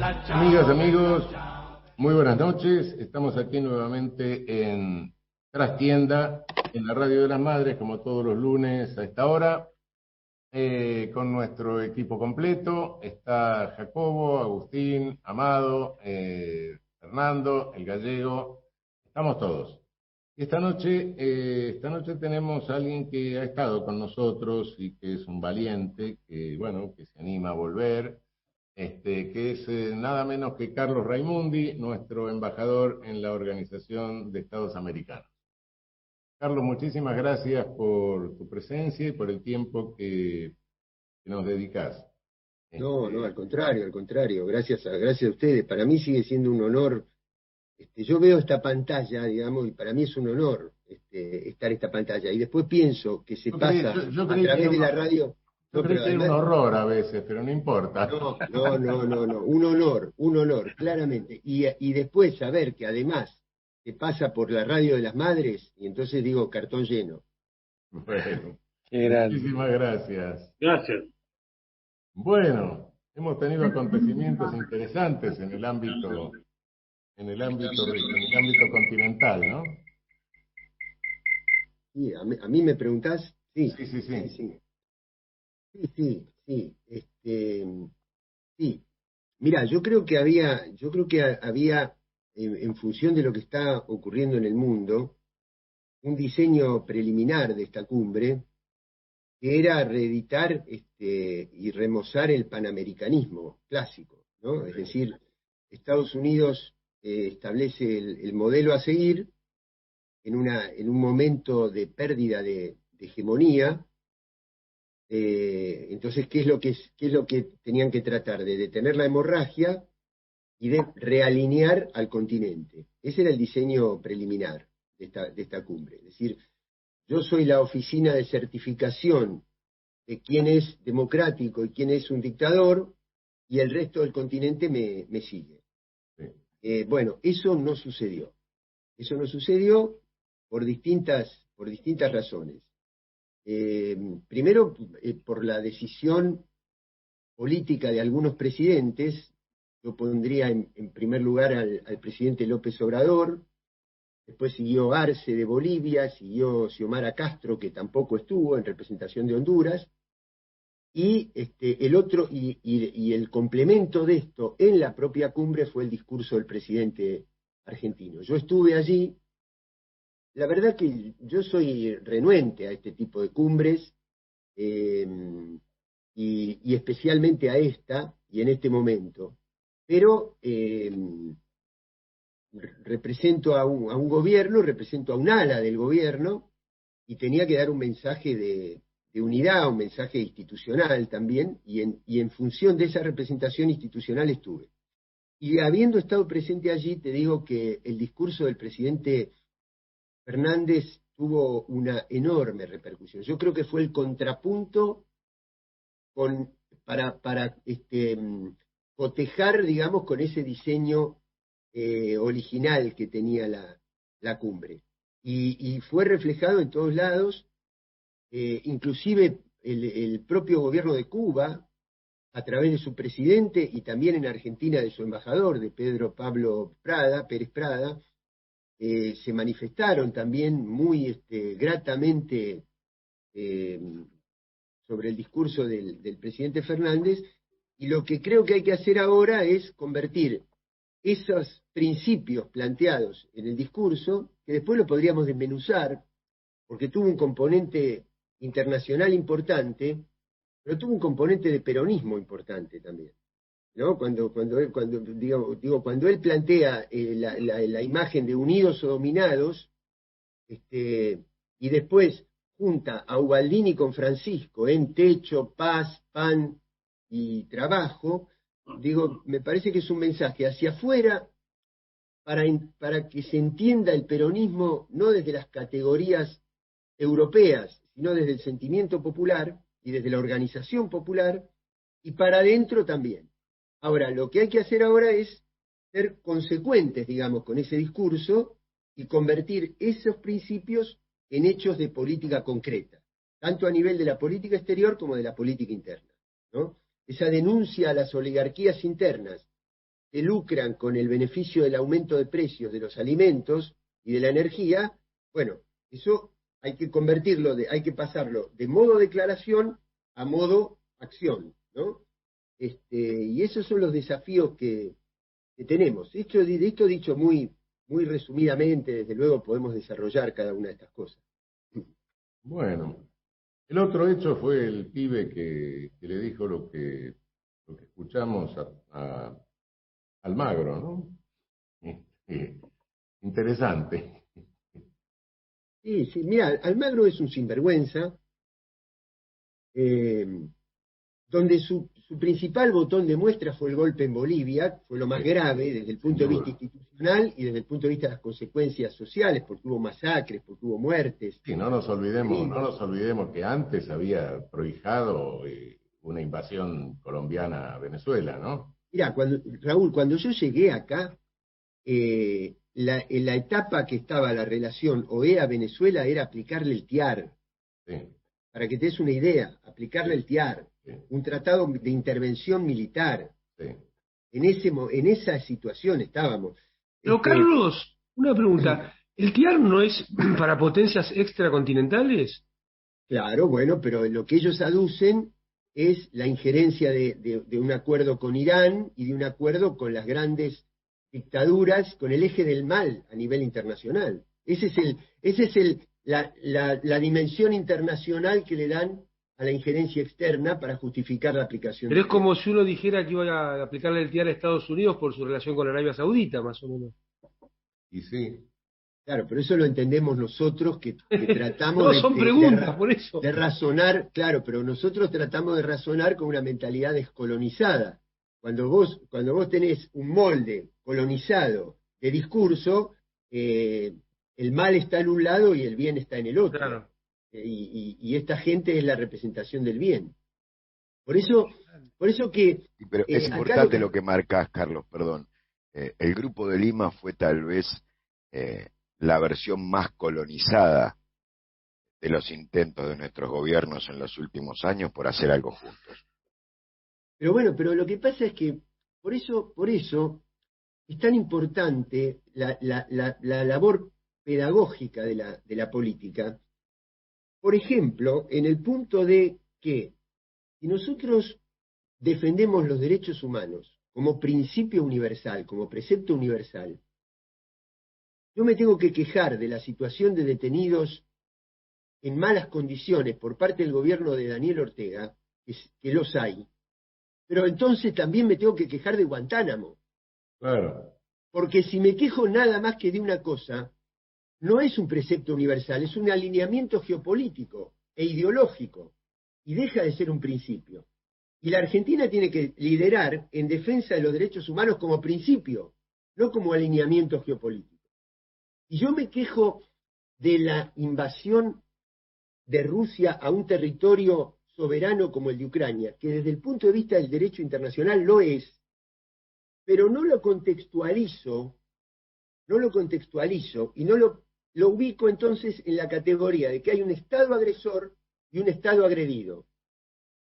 Amigas, amigos, muy buenas noches. Estamos aquí nuevamente en Trastienda, en la Radio de las Madres, como todos los lunes a esta hora, con nuestro equipo completo. Está Jacobo, Agustín, Amado, Fernando, el gallego. Estamos todos. Esta noche tenemos a alguien que ha estado con nosotros y que es un valiente, que bueno, que se anima a volver, que es nada menos que Carlos Raimundi, nuestro embajador en la Organización de Estados Americanos. Carlos, muchísimas gracias por tu presencia y por el tiempo que nos dedicas. No, al contrario, gracias a ustedes. Para mí sigue siendo un honor. Yo veo esta pantalla, digamos, y para mí es un honor estar en esta pantalla. Y después pienso que se pasa Yo a creí través de la radio. Yo No, creí pero que era un además, horror a veces, pero no importa. no, un honor, claramente. Y después saber que además se pasa por la radio de las madres, y entonces digo cartón lleno. Bueno, Qué grande. muchísimas gracias. Gracias. Bueno, hemos tenido acontecimientos interesantes en el ámbito continental, ¿no? Sí, a mí me preguntás, sí, Sí. sí. Mira, yo creo que había en función de lo que está ocurriendo en el mundo, un diseño preliminar de esta cumbre, que era reeditar y remozar el panamericanismo clásico, ¿no? Es decir, Estados Unidos establece el modelo a seguir en un momento de pérdida de hegemonía. Entonces, ¿qué es lo que tenían que tratar? De detener la hemorragia y de realinear al continente. Ese era el diseño preliminar de esta cumbre. Es decir, yo soy la oficina de certificación de quién es democrático y quién es un dictador, y el resto del continente me sigue. Sí. Bueno, eso no sucedió. Eso no sucedió por distintas razones. Primero, por la decisión política de algunos presidentes. Yo pondría en primer lugar al presidente López Obrador, después siguió Arce de Bolivia, siguió Xiomara Castro, que tampoco estuvo en representación de Honduras, y el complemento de esto en la propia cumbre fue el discurso del presidente argentino. Yo estuve allí. La verdad que yo soy renuente a este tipo de cumbres, y especialmente a esta y en este momento, pero represento a un gobierno, represento a un ala del gobierno, y tenía que dar un mensaje de unidad, un mensaje institucional también, y en función de esa representación institucional estuve. Y habiendo estado presente allí, te digo que el discurso del presidente Fernández tuvo una enorme repercusión. Yo creo que fue el contrapunto para cotejar, digamos, con ese diseño original que tenía la cumbre. Y fue reflejado en todos lados, inclusive el propio gobierno de Cuba, a través de su presidente, y también en Argentina de su embajador, de Pedro Pablo Pérez Prada, se manifestaron también muy gratamente sobre el discurso del presidente Fernández, y lo que creo que hay que hacer ahora es convertir esos principios planteados en el discurso, que después lo podríamos desmenuzar, porque tuvo un componente internacional importante, pero tuvo un componente de peronismo importante también, ¿no? Cuando él plantea la imagen de unidos o dominados, y después junta a Ubaldini con Francisco en techo, paz, pan y trabajo, me parece que es un mensaje hacia afuera para que se entienda el peronismo no desde las categorías europeas, sino desde el sentimiento popular y desde la organización popular, y para adentro también. Ahora, lo que hay que hacer ahora es ser consecuentes, digamos, con ese discurso y convertir esos principios en hechos de política concreta, tanto a nivel de la política exterior como de la política interna, ¿no? Esa denuncia a las oligarquías internas que lucran con el beneficio del aumento de precios de los alimentos y de la energía, bueno, eso hay que convertirlo, hay que pasarlo de modo declaración a modo acción, ¿no? Y esos son los desafíos que tenemos. Esto dicho muy resumidamente, desde luego podemos desarrollar cada una de estas cosas. Bueno, el otro hecho fue el pibe que le dijo lo que escuchamos a Almagro, ¿no? Interesante. Sí, sí, mira, Almagro es un sinvergüenza, donde su principal botón de muestra fue el golpe en Bolivia, fue lo más Sí, grave desde el sin punto de vista duda. institucional y desde el punto de vista de las consecuencias sociales, porque hubo masacres, porque hubo muertes, Sí, no heridos. nos olvidemos que antes había prohijado una invasión colombiana a Venezuela, ¿no? Mira, Raúl, cuando yo llegué acá, en la etapa que estaba la relación OEA-Venezuela era aplicarle el TIAR, Sí, para que te des una idea, aplicarle sí, el TIAR, sí, un tratado de intervención militar. sí. En esa situación estábamos. Pero Este, Carlos, una pregunta. ¿El TIAR no es para potencias extracontinentales? claro, bueno, pero lo que ellos aducen es la injerencia de un acuerdo con Irán y de un acuerdo con las grandes dictaduras, con el eje del mal a nivel internacional. Ese es la dimensión internacional que le dan a la injerencia externa para justificar la aplicación Pero del es TIAR. como si uno dijera que iba a aplicarle el TIAR a Estados Unidos por su relación con Arabia Saudita, más o menos. Y sí, Claro, pero eso lo entendemos nosotros que tratamos No, son preguntas, por eso. de razonar, claro, pero nosotros tratamos de razonar con una mentalidad descolonizada. Cuando vos tenés un molde colonizado de discurso, el mal está en un lado y el bien está en el otro. Claro. Y esta gente es la representación del bien. Por eso que Sí, pero es acá lo importante que... lo que marcas, Carlos, perdón. El Grupo de Lima fue tal vez la versión más colonizada de los intentos de nuestros gobiernos en los últimos años por hacer algo juntos. Pero bueno, pero lo que pasa es que por eso es tan importante la labor pedagógica de la política. Por ejemplo, en el punto de que si nosotros defendemos los derechos humanos como principio universal, como precepto universal, yo me tengo que quejar de la situación de detenidos en malas condiciones por parte del gobierno de Daniel Ortega, que los hay, pero entonces también me tengo que quejar de Guantánamo, claro. porque si me quejo nada más que de una cosa, no es un precepto universal, es un alineamiento geopolítico e ideológico, y deja de ser un principio. Y la Argentina tiene que liderar en defensa de los derechos humanos como principio, no como alineamiento geopolítico. Y yo me quejo de la invasión de Rusia a un territorio soberano como el de Ucrania, que desde el punto de vista del derecho internacional lo es, pero no lo contextualizo y no lo ubico entonces en la categoría de que hay un Estado agresor y un Estado agredido.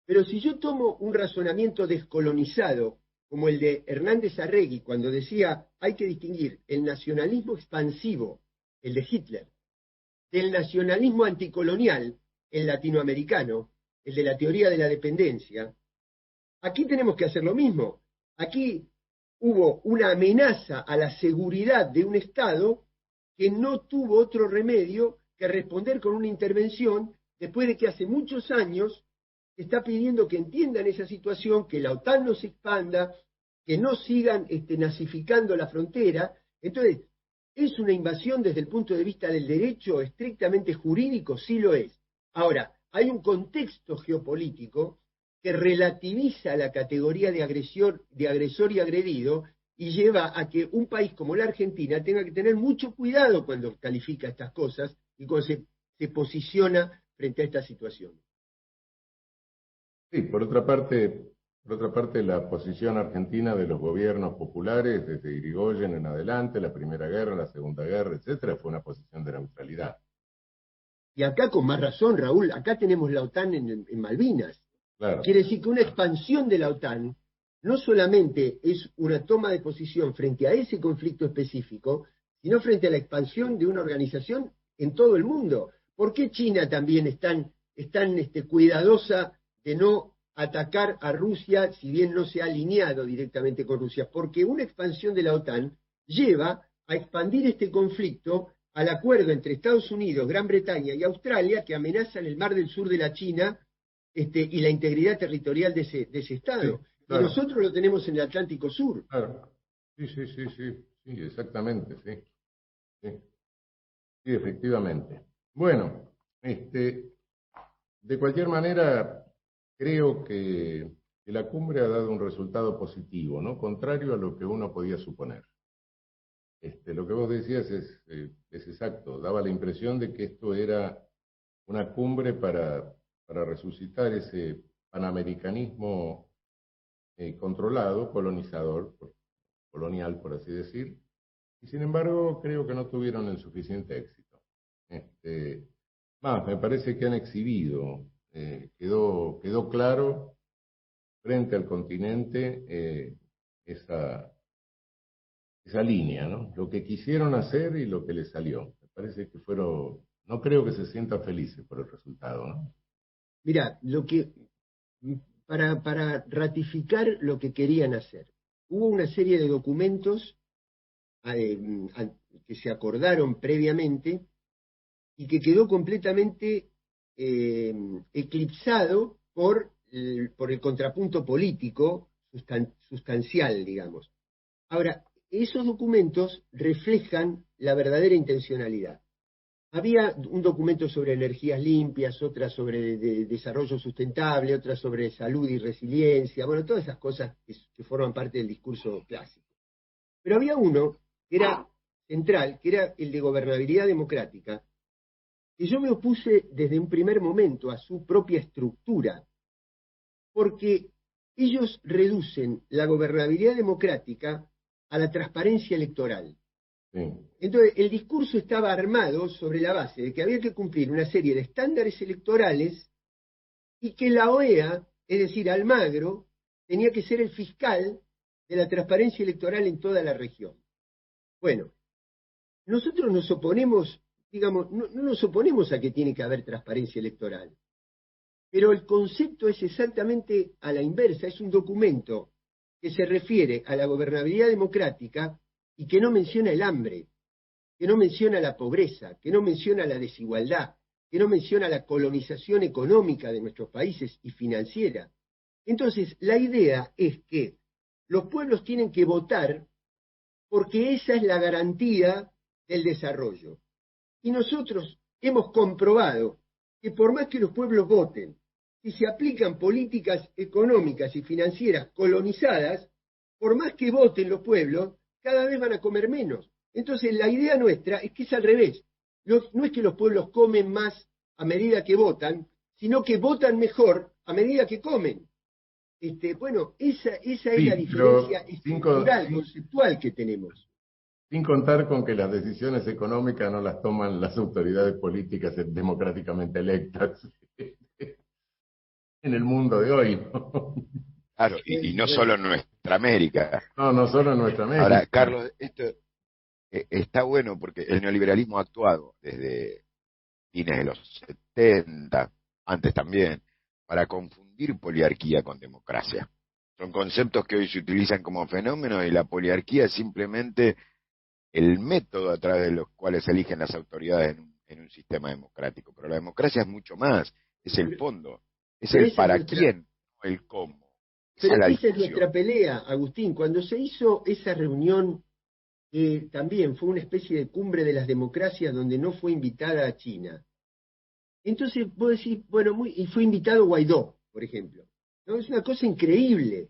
Pero si yo tomo un razonamiento descolonizado, como el de Hernández Arregui, cuando decía hay que distinguir el nacionalismo expansivo, el de Hitler, del nacionalismo anticolonial, el latinoamericano, el de la teoría de la dependencia, aquí tenemos que hacer lo mismo. Aquí hubo una amenaza a la seguridad de un Estado que no tuvo otro remedio que responder con una intervención después de que hace muchos años está pidiendo que entiendan esa situación, que la OTAN no se expanda, que no sigan nazificando la frontera. Entonces, ¿es una invasión desde el punto de vista del derecho estrictamente jurídico? Sí lo es. Ahora, hay un contexto geopolítico que relativiza la categoría de agresor y agredido y lleva a que un país como la Argentina tenga que tener mucho cuidado cuando califica estas cosas y cuando se posiciona frente a esta situación. Sí, por otra parte, la posición argentina de los gobiernos populares, desde Irigoyen en adelante, la Primera Guerra, la Segunda Guerra, etcétera, fue una posición de neutralidad. Y acá con más razón, Raúl, acá tenemos la OTAN en Malvinas. Claro, Quiere decir que una expansión de la OTAN no solamente es una toma de posición frente a ese conflicto específico, sino frente a la expansión de una organización en todo el mundo. ¿Por qué China también es tan cuidadosa de no atacar a Rusia, si bien no se ha alineado directamente con Rusia? Porque una expansión de la OTAN lleva a expandir este conflicto al acuerdo entre Estados Unidos, Gran Bretaña y Australia, que amenazan el mar del sur de la China y la integridad territorial de ese Estado. Sí, claro. Y nosotros lo tenemos en el Atlántico Sur. Claro. Sí, exactamente, sí. Sí, sí, efectivamente. Bueno, de cualquier manera, creo que la cumbre ha dado un resultado positivo, ¿no? Contrario a lo que uno podía suponer. Lo que vos decías es exacto, daba la impresión de que esto era una cumbre para resucitar ese panamericanismo controlado, colonizador, colonial, por así decir, y sin embargo creo que no tuvieron el suficiente éxito. Me parece que han exhibido, quedó claro frente al continente esa línea, ¿no? Lo que quisieron hacer y lo que les salió. Me parece que no creo que se sientan felices por el resultado, ¿no? Mira, para ratificar lo que querían hacer, hubo una serie de documentos que se acordaron previamente y que quedó completamente eclipsado por el contrapunto político sustancial, digamos. Ahora, esos documentos reflejan la verdadera intencionalidad. Había un documento sobre energías limpias, otra sobre desarrollo sustentable, otra sobre salud y resiliencia, bueno, todas esas cosas que forman parte del discurso clásico. Pero había uno que era central, que era el de gobernabilidad democrática, que yo me opuse desde un primer momento a su propia estructura, porque ellos reducen la gobernabilidad democrática a la transparencia electoral. Sí. Entonces, el discurso estaba armado sobre la base de que había que cumplir una serie de estándares electorales y que la OEA, es decir, Almagro, tenía que ser el fiscal de la transparencia electoral en toda la región. Bueno, nosotros nos oponemos, digamos, no nos oponemos a que tiene que haber transparencia electoral, pero el concepto es exactamente a la inversa, es un documento que se refiere a la gobernabilidad democrática y que no menciona el hambre, que no menciona la pobreza, que no menciona la desigualdad, que no menciona la colonización económica de nuestros países y financiera. Entonces, la idea es que los pueblos tienen que votar porque esa es la garantía del desarrollo. Y nosotros hemos comprobado que por más que los pueblos voten, si se aplican políticas económicas y financieras colonizadas, por más que voten los pueblos, cada vez van a comer menos. Entonces la idea nuestra es que es al revés. No es que los pueblos comen más a medida que votan, sino que votan mejor a medida que comen. Bueno, esa es la diferencia estructural, conceptual que tenemos. Sin contar con que las decisiones económicas no las toman las autoridades políticas democráticamente electas en el mundo de hoy, ¿no? Claro, y no solo en nuestra América. No solo en nuestra América. Ahora, Carlos, esto está bueno porque el neoliberalismo ha actuado desde fines de los 70, antes también, para confundir poliarquía con democracia. Son conceptos que hoy se utilizan como fenómenos y la poliarquía es simplemente el método a través de los cuales se eligen las autoridades en un sistema democrático. Pero la democracia es mucho más, es el fondo, es el para quién, no el cómo. Pero esa es nuestra pelea, Agustín. Cuando se hizo esa reunión, también fue una especie de cumbre de las democracias donde no fue invitada a China. Entonces vos decís, bueno, y fue invitado Guaidó, por ejemplo. ¿No? Es una cosa increíble,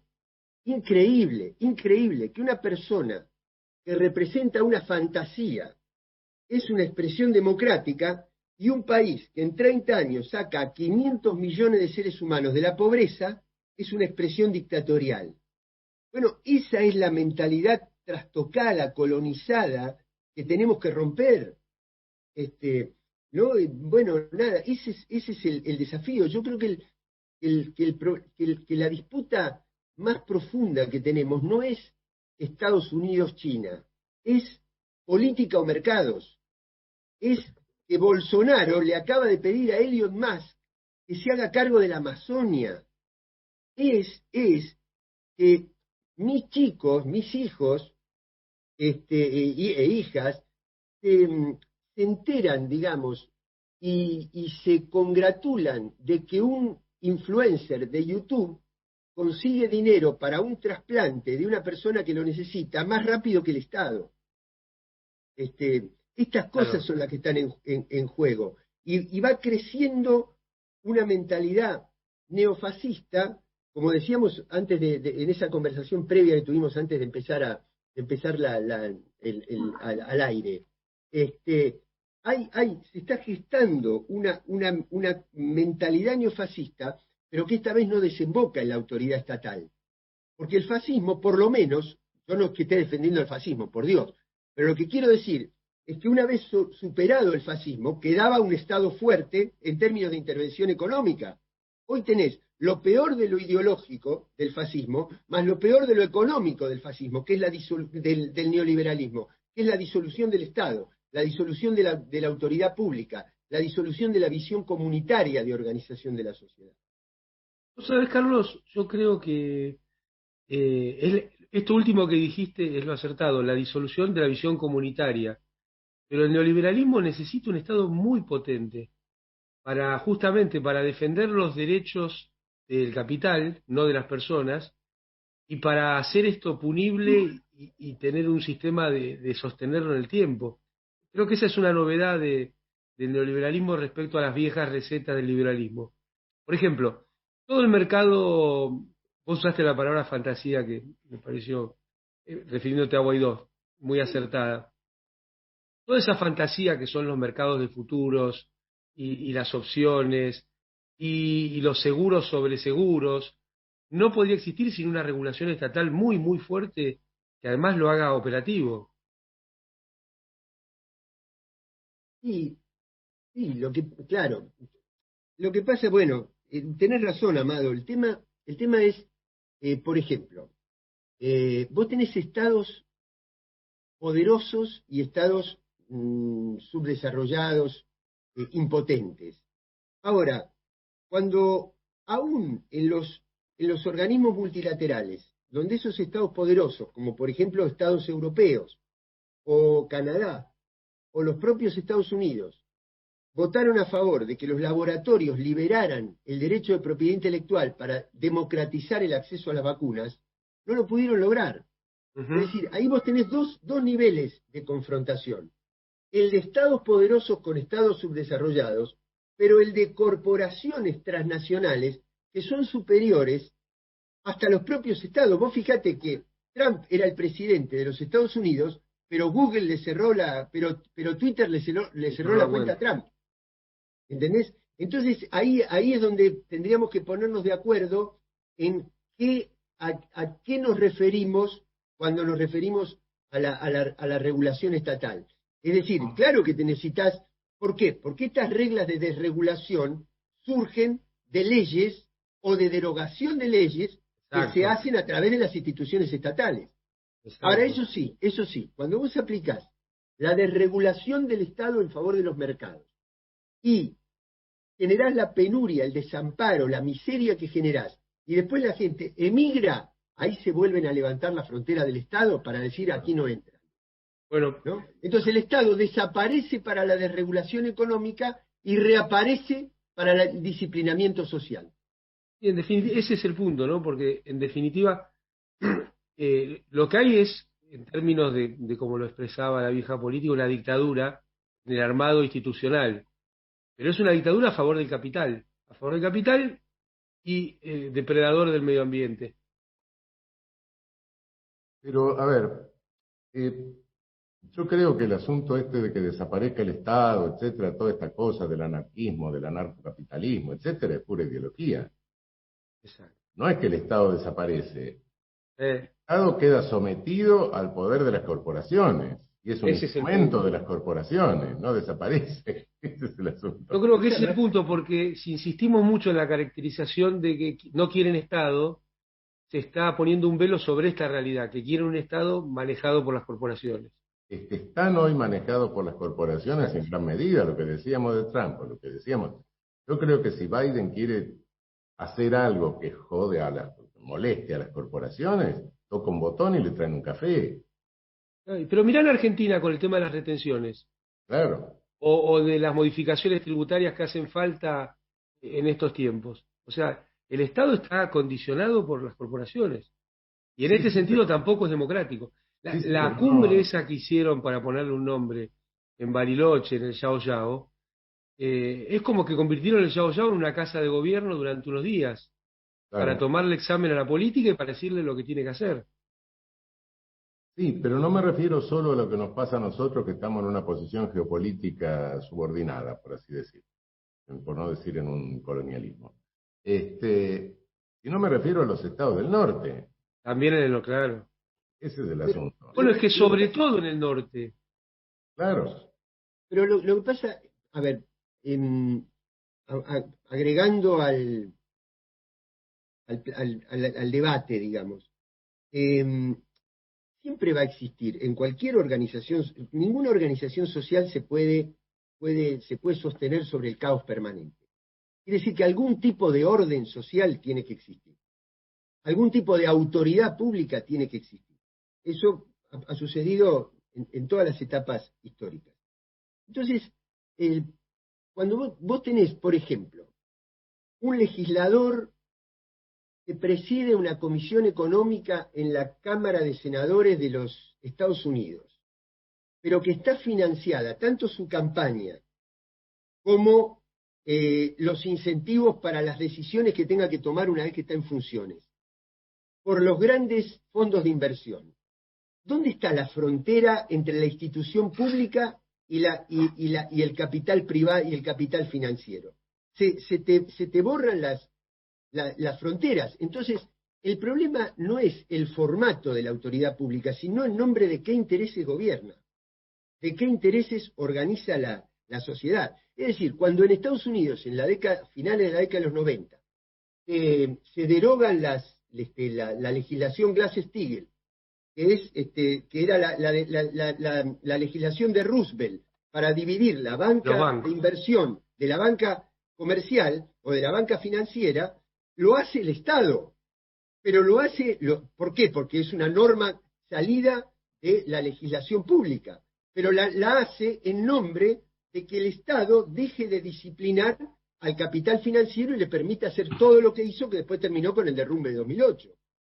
que una persona que representa una fantasía es una expresión democrática y un país que en 30 años saca a 500 millones de seres humanos de la pobreza es una expresión dictatorial. Bueno, esa es la mentalidad trastocada, colonizada, que tenemos que romper. ¿No? Bueno, nada, ese es el desafío. Yo creo que la disputa más profunda que tenemos no es Estados Unidos-China, es política o mercados. Es que Bolsonaro le acaba de pedir a Elon Musk que se haga cargo de la Amazonia. Es que mis chicos, mis hijos e hijas se enteran, digamos, y se congratulan de que un influencer de YouTube consigue dinero para un trasplante de una persona que lo necesita más rápido que el Estado. Estas cosas son las que están en juego. Y va creciendo una mentalidad neofascista, como decíamos antes en esa conversación previa que tuvimos antes de empezar al aire. Se está gestando una mentalidad neofascista, pero que esta vez no desemboca en la autoridad estatal. Porque el fascismo, por lo menos, yo no es que esté defendiendo el fascismo, por Dios, pero lo que quiero decir es que una vez superado el fascismo, quedaba un Estado fuerte en términos de intervención económica. Hoy tenés lo peor de lo ideológico del fascismo, más lo peor de lo económico del fascismo, que es del neoliberalismo, que es la disolución del Estado, la disolución de la autoridad pública, la disolución de la visión comunitaria de organización de la sociedad. ¿Sabes, Carlos? Yo creo que esto último que dijiste es lo acertado, la disolución de la visión comunitaria. Pero el neoliberalismo necesita un Estado muy potente justamente para defender los derechos del capital, no de las personas, y para hacer esto punible y tener un sistema de sostenerlo en el tiempo. Creo que esa es una novedad del neoliberalismo respecto a las viejas recetas del liberalismo. Por ejemplo, todo el mercado, vos usaste la palabra fantasía que me pareció, refiriéndote a Guaidó, muy acertada. Toda esa fantasía que son los mercados de futuros y las opciones y los seguros sobre seguros, no podría existir sin una regulación estatal muy, muy fuerte que además lo haga operativo. Sí, claro. Lo que pasa, bueno, tenés razón, Amado, el tema es, por ejemplo, vos tenés estados poderosos y estados subdesarrollados, impotentes. Ahora, cuando aún en los organismos multilaterales, donde esos estados poderosos, como por ejemplo estados europeos, o Canadá, o los propios Estados Unidos, votaron a favor de que los laboratorios liberaran el derecho de propiedad intelectual para democratizar el acceso a las vacunas, no lo pudieron lograr. Es decir, ahí vos tenés dos niveles de confrontación. El de estados poderosos con estados subdesarrollados, pero el de corporaciones transnacionales que son superiores hasta los propios estados. Vos fijate que Trump era el presidente de los Estados Unidos, pero Google le cerró pero Twitter le cerró la cuenta a Trump. ¿Entendés? Entonces ahí es donde tendríamos que ponernos de acuerdo en a qué nos referimos cuando nos referimos a la regulación estatal. Es decir, claro que te necesitas. ¿Por qué? Porque estas reglas de desregulación surgen de leyes o de derogación de leyes que se hacen a través de las instituciones estatales. Ahora, eso sí, cuando vos aplicás la desregulación del Estado en favor de los mercados y generás la penuria, el desamparo, la miseria que generás, y después la gente emigra, ahí se vuelven a levantar la frontera del Estado para decir aquí no entra. Bueno, ¿no? Entonces el Estado desaparece para la desregulación económica y reaparece para el disciplinamiento social. Y en definitiva, ese es el punto, ¿no? Porque en definitiva lo que hay es, en términos de como lo expresaba la vieja política, una dictadura en el armado institucional. Pero es una dictadura a favor del capital y depredador del medio ambiente. Pero, a ver, yo creo que el asunto de que desaparezca el Estado, etcétera, toda esta cosa del anarquismo, del anarcocapitalismo, etcétera, es pura ideología. Exacto. No es que el Estado desaparece. El Estado queda sometido al poder de las corporaciones. Y es un instrumento de las corporaciones, no desaparece. Ese es el asunto. Yo creo que ese es el punto, porque si insistimos mucho en la caracterización de que no quieren Estado, se está poniendo un velo sobre esta realidad, que quiere un Estado manejado por las corporaciones. Es que están hoy manejados por las corporaciones en gran medida, lo que decíamos de Trump, lo que decíamos. Yo creo que si Biden quiere hacer algo que jode que moleste a las corporaciones, toca un botón y le traen un café. Ay, pero mirá en Argentina con el tema de las retenciones, Claro. o de las modificaciones tributarias que hacen falta en estos tiempos. O sea, el Estado está condicionado por las corporaciones. Y en Sí, este sí, sentido pero, tampoco es democrático. sí, sí, La pero cumbre no, esa que hicieron para ponerle un nombre en Bariloche, en el Yao Yao, es como que convirtieron el Yao Yao en una casa de gobierno durante unos días, para claro. tomarle examen a la política y para decirle lo que tiene que hacer. Sí, pero no me refiero solo a lo que nos pasa a nosotros que estamos en una posición geopolítica subordinada, por así decir, por no decir en un colonialismo. Sino me refiero a los estados del norte. También en lo claro. Ese es el Pero asunto. Bueno, es que lo que sobre pasa, todo en el norte. Claro, pero lo que pasa, a ver, agregando al debate, digamos, em, siempre va a existir en cualquier organización, ninguna organización social se puede sostener sobre el caos permanente. Quiere decir que algún tipo de orden social tiene que existir, algún tipo de autoridad pública tiene que existir. Eso ha sucedido en todas las etapas históricas. Entonces, cuando vos tenés, por ejemplo, un legislador que preside una comisión económica en la Cámara de Senadores de los Estados Unidos, pero que está financiada tanto su campaña como los incentivos para las decisiones que tenga que tomar una vez que está en funciones, por los grandes fondos de inversión. ¿Dónde está la frontera entre la institución pública y el capital privado y el capital financiero? Se te borran las fronteras. Entonces, el problema no es el formato de la autoridad pública, sino en nombre de qué intereses gobierna, de qué intereses organiza la sociedad. Es decir, cuando en Estados Unidos, en finales de la década de los 90, se derogan la legislación Glass-Steagall, que era la legislación de Roosevelt para dividir la Los banca de bancos. inversión de la banca comercial o de la banca financiera, lo hace el Estado. Pero ¿por qué? Porque es una norma salida de la legislación pública. Pero la hace en nombre de que el Estado deje de disciplinar al capital financiero y le permita hacer todo lo que hizo, que después terminó con el derrumbe de 2008.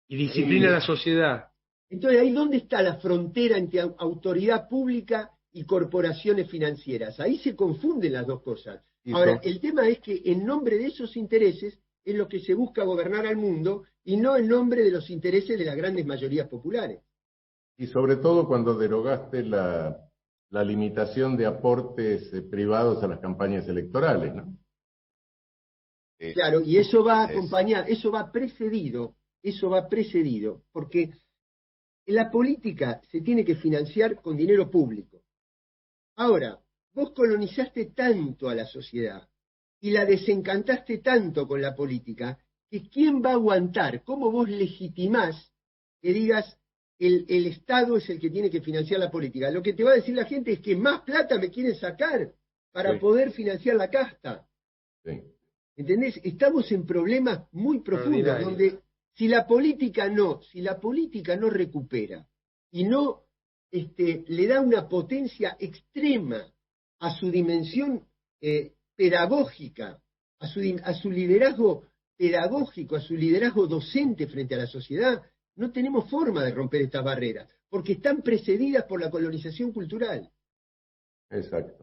Y disciplina a la sociedad. Entonces, ¿ahí dónde está la frontera entre autoridad pública y corporaciones financieras? Ahí se confunden las dos cosas. Ahora, el tema es que en nombre de esos intereses es lo que se busca gobernar al mundo y no en nombre de los intereses de las grandes mayorías populares. y sobre todo cuando derogaste la limitación de aportes privados a las campañas electorales, ¿no? Claro, y eso va Es, acompañado, eso va precedido, porque la política se tiene que financiar con dinero público. Ahora, vos colonizaste tanto a la sociedad y la desencantaste tanto con la política, que ¿quién va a aguantar? ¿Cómo vos legitimás que digas el Estado es el que tiene que financiar la política? Lo que te va a decir la gente es que más plata me quieren sacar para Sí, poder financiar la casta. sí. ¿Entendés? Estamos en problemas muy profundos, Extraordinario. donde si la política no recupera y no le da una potencia extrema a su dimensión pedagógica, a su liderazgo pedagógico, a su liderazgo docente frente a la sociedad, no tenemos forma de romper estas barreras, porque están precedidas por la colonización cultural. Exacto.